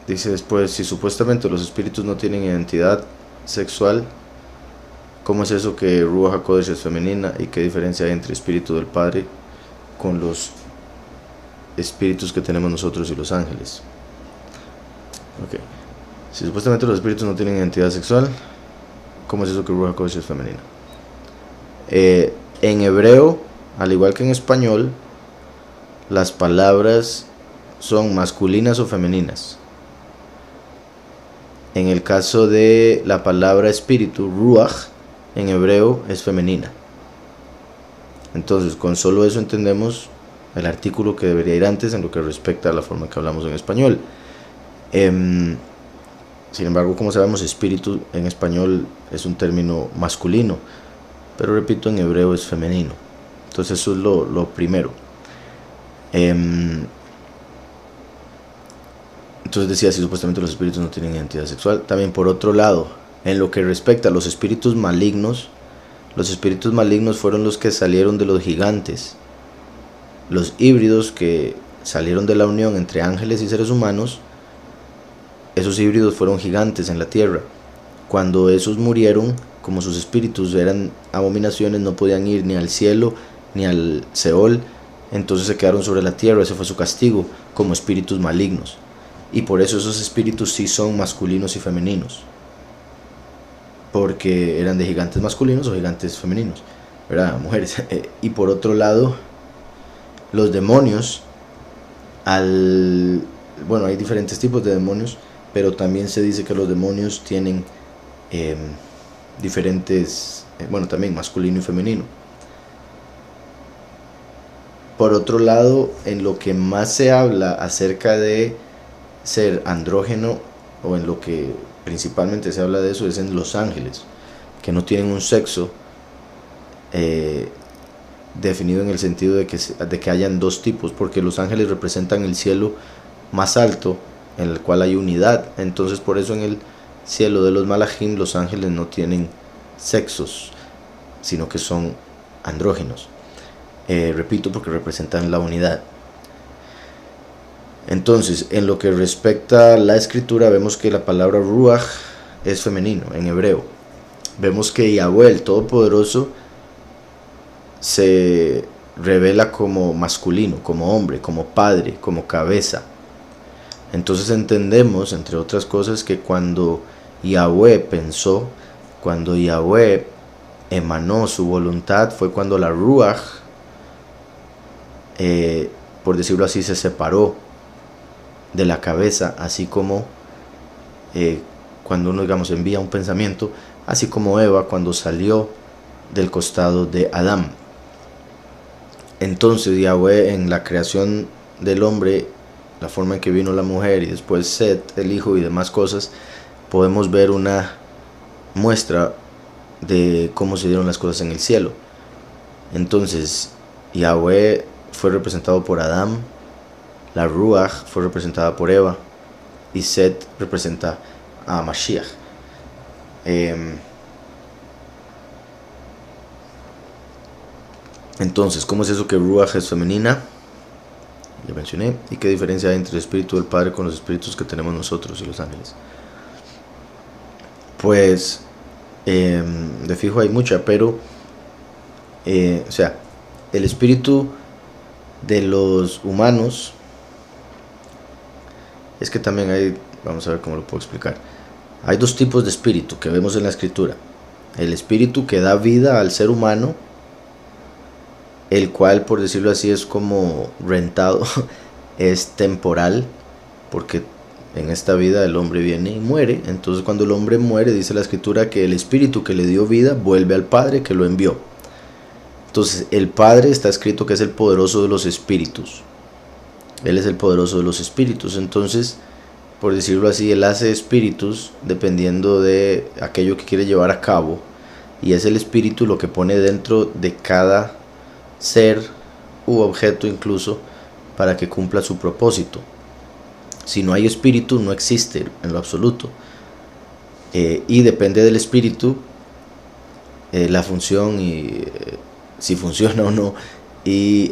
Dice después, si supuestamente los espíritus no tienen identidad sexual, ¿cómo es eso que Ruach HaKodesh es femenina? ¿Y qué diferencia hay entre espíritu del Padre con los espíritus que tenemos nosotros y los ángeles? Ok. Si supuestamente los espíritus no tienen identidad sexual, ¿cómo es eso que Ruach HaKodesh es femenina? En hebreo, al igual que en español, las palabras son masculinas o femeninas. En el caso de la palabra espíritu, ruach, en hebreo es femenina. Entonces, con solo eso entendemos el artículo que debería ir antes en lo que respecta a la forma que hablamos en español. Sin embargo, como sabemos, espíritu en español es un término masculino, pero repito, en hebreo es femenino. Entonces eso es lo primero. Entonces decía, si supuestamente los espíritus no tienen identidad sexual. También por otro lado, en lo que respecta a los espíritus malignos fueron los que salieron de los gigantes. Los híbridos que salieron de la unión entre ángeles y seres humanos, esos híbridos fueron gigantes en la tierra. Cuando esos murieron, como sus espíritus eran abominaciones, no podían ir ni al cielo ni al Seol, entonces se quedaron sobre la tierra. Ese fue su castigo, como espíritus malignos. Y por eso esos espíritus sí son masculinos y femeninos, porque eran de gigantes masculinos o gigantes femeninos, ¿verdad? Mujeres. Y por otro lado, los demonios, bueno, hay diferentes tipos de demonios, pero también se dice que los demonios tienen diferentes, bueno, también masculino y femenino. Por otro lado, en lo que más se habla acerca de ser andrógeno, o en lo que principalmente se habla de eso, es en los ángeles, que no tienen un sexo definido en el sentido de que hayan dos tipos, porque los ángeles representan el cielo más alto, en el cual hay unidad. Entonces por eso en el cielo de los malajim los ángeles no tienen sexos, sino que son andrógenos. Repito, porque representan la unidad. Entonces, en lo que respecta a la escritura, vemos que la palabra ruach es femenino en hebreo. Vemos que Yahweh, el Todopoderoso, se revela como masculino, como hombre, como padre, como cabeza. Entonces entendemos, entre otras cosas, que cuando Yahweh pensó, cuando Yahweh emanó su voluntad, fue cuando la ruach, por decirlo así, se separó de la cabeza, así como cuando uno, digamos, envía un pensamiento, así como Eva cuando salió del costado de Adán. Entonces Yahweh, en la creación del hombre, la forma en que vino la mujer y después Set, el hijo, y demás cosas, podemos ver una muestra de cómo se dieron las cosas en el cielo. Entonces Yahweh fue representado por Adán, la Ruach fue representada por Eva, y Set representa a Mashiach. Entonces, ¿cómo es eso que Ruach es femenina? Ya mencioné. ¿Y qué diferencia hay entre el espíritu del Padre con los espíritus que tenemos nosotros y los ángeles? Pues de fijo hay mucha, pero o sea, el espíritu de los humanos, es que también hay, vamos a ver cómo lo puedo explicar. Hay dos tipos de espíritu que vemos en la escritura: el espíritu que da vida al ser humano, el cual, por decirlo así, es como rentado, es temporal, porque en esta vida el hombre viene y muere. Entonces cuando el hombre muere, dice la escritura que el espíritu que le dio vida vuelve al Padre que lo envió. Entonces el Padre, está escrito que es el poderoso de los espíritus. Él es el poderoso de los espíritus. Entonces, por decirlo así, Él hace espíritus dependiendo de aquello que quiere llevar a cabo, y es el espíritu lo que pone dentro de cada ser u objeto, incluso, para que cumpla su propósito. Si no hay espíritu, no existe en lo absoluto. Y depende del espíritu la función y si funciona o no, y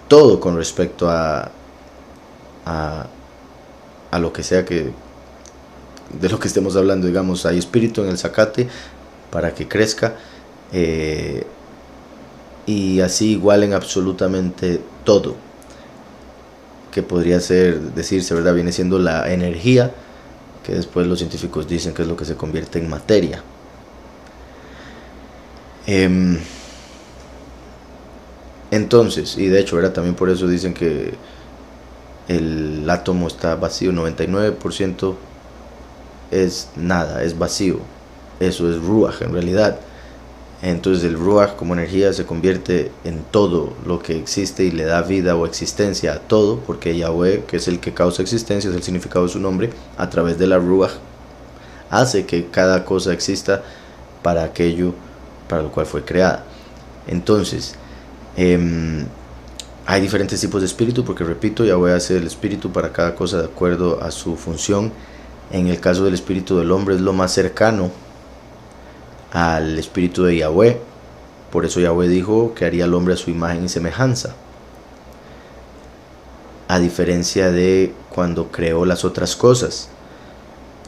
todo con respecto a a lo que sea que de lo que estemos hablando. Digamos, hay espíritu en el zacate para que crezca, y así igual en absolutamente todo, que podría ser, decirse, ¿verdad? Viene siendo la energía, que después los científicos dicen que es lo que se convierte en materia. Entonces, y de hecho, ¿verdad? También por eso dicen que el átomo está vacío, 99% es nada, es vacío. Eso es ruach en realidad. Entonces el ruach como energía se convierte en todo lo que existe y le da vida o existencia a todo, porque Yahweh, que es el que causa existencia, es el significado de su nombre, a través de la ruach hace que cada cosa exista para aquello para lo cual fue creada. Entonces, hay diferentes tipos de espíritu, porque repito, Yahweh hace el espíritu para cada cosa de acuerdo a su función. En el caso del espíritu del hombre es lo más cercano al espíritu de Yahweh. Por eso Yahweh dijo que haría al hombre a su imagen y semejanza, a diferencia de cuando creó las otras cosas,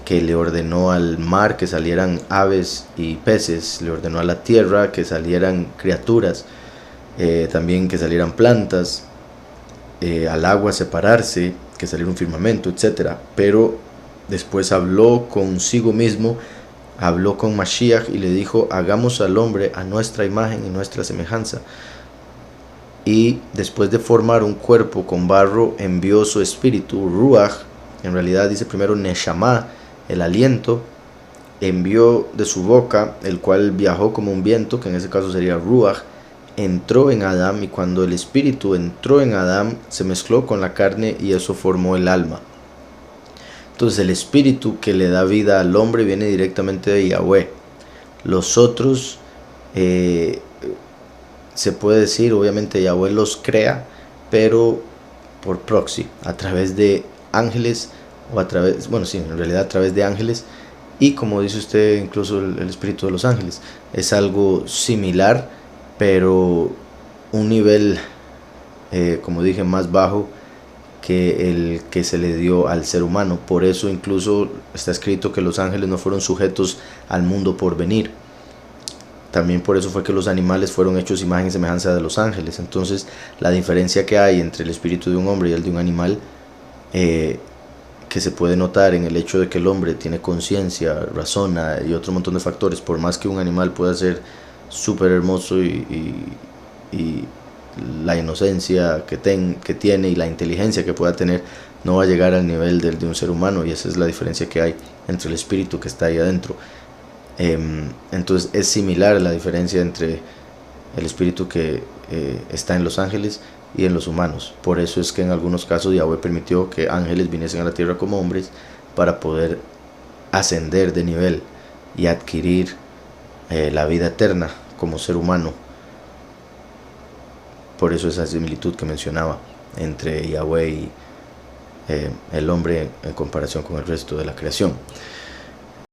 que le ordenó al mar que salieran aves y peces, le ordenó a la tierra que salieran criaturas, también que salieran plantas, al agua separarse, que saliera un firmamento, etc. Pero después habló consigo mismo, habló con Mashiach y le dijo: hagamos al hombre a nuestra imagen y nuestra semejanza. Y después de formar un cuerpo con barro, envió su espíritu, Ruach, en realidad dice primero Neshama, el aliento, envió de su boca, el cual viajó como un viento, que en ese caso sería Ruach, entró en Adán, y cuando el espíritu entró en Adán, se mezcló con la carne y eso formó el alma. Entonces el espíritu que le da vida al hombre viene directamente de Yahweh. Los otros, se puede decir, obviamente Yahweh los crea, pero por proxy, a través de ángeles, o a través, bueno, sí, en realidad a través de ángeles, y como dice usted, incluso el espíritu de los ángeles. Es algo similar, pero un nivel, como dije, más bajo que el que se le dio al ser humano. Por eso incluso está escrito que los ángeles no fueron sujetos al mundo por venir. También por eso fue que los animales fueron hechos imagen y semejanza de los ángeles. Entonces la diferencia que hay entre el espíritu de un hombre y el de un animal, que se puede notar en el hecho de que el hombre tiene conciencia, razona y otro montón de factores, por más que un animal pueda ser súper hermoso y la inocencia que tiene y la inteligencia que pueda tener, no va a llegar al nivel de un ser humano, y esa es la diferencia que hay entre el espíritu que está ahí adentro. Entonces es similar la diferencia entre el espíritu que está en los ángeles y en los humanos. Por eso es que en algunos casos Yahweh permitió que ángeles viniesen a la tierra como hombres, para poder ascender de nivel y adquirir la vida eterna como ser humano. Por eso esa similitud que mencionaba entre Yahweh y el hombre en comparación con el resto de la creación.